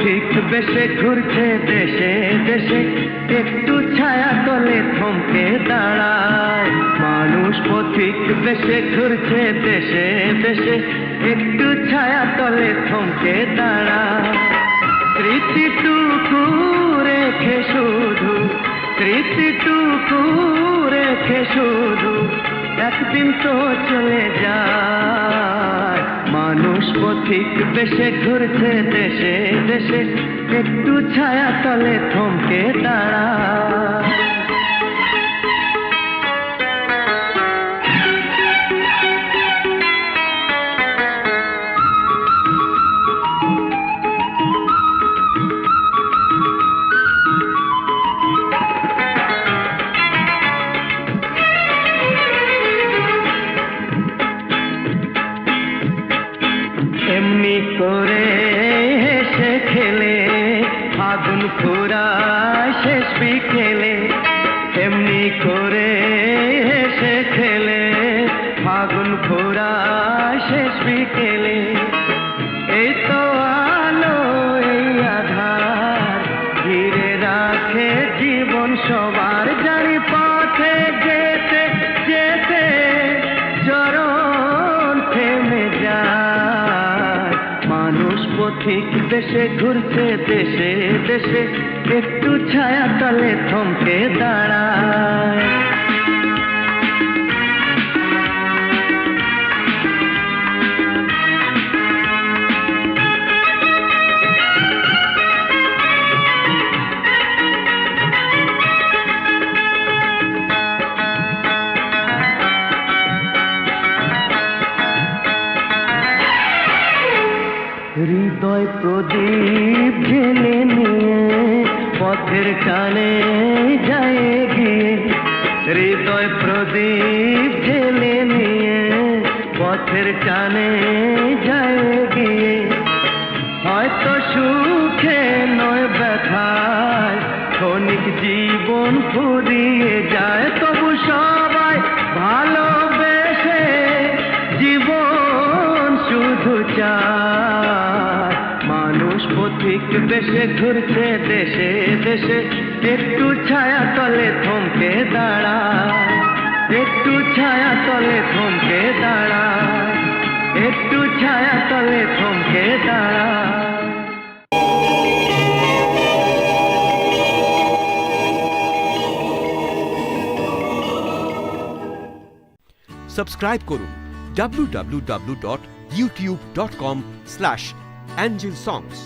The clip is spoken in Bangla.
পথিক বেশে ঘুরছে দেশে দেশে, একটু ছায়া তলে থমকে দাঁড়ায়। মানুষ পথিক বেশে ঘুরছে দেশে দেশে, একটু ছায়া তলে থমকে দাঁড়ায়। স্মৃতিটুকু রেখে শুধু, স্মৃতিটুকু রেখে শুধু, একদিন তো চলে যায়। মানুষ পথিক বেশে ঘুরছে দেশে দেশে, একটু ছায়া তলে থমকে দাঁড়ায়। এমনি করে হেসে খেলে আগুন ফুরায় শেষ বিকেলে, এমনি করে হেসে খেলে আগুন ফুরায় শেষ বিকেলে। এই তো আলো এই আধার ঘিরে রাখে জীবন সবার, জানি পথে যেতে যেতে চরণ থেমে যায়। মানুষ পথিক বেশে ঘুরছে দেশে দেশে, একটু ছায়া তলে থমকে দাঁড়ায়। হৃদয় প্রদীপ জেলে নিয়ে পথের টানে যায় গিয়ে, হৃদয় প্রদীপ জেলে নিয়ে পথের টানে যায় গিয়ে। হয়তো সুখে নয় ব্যথায় ক্ষণিক জীবন ফুরিয়ে যায়, তবু সবাই ভালোবেসে জীবন শুধু চায়। মানুষ পথিক বেশে ঘুরছে দেশে দেশে, একটু ছায়া তলে থমকে দাঁড়ায়। একটু ছায়া তলে থমকে দাঁড়ায়, একটু ছায়া তলে থমকে দাঁড়ায়। সাবস্ক্রাইব করুন www.youtube.com/angelsongs।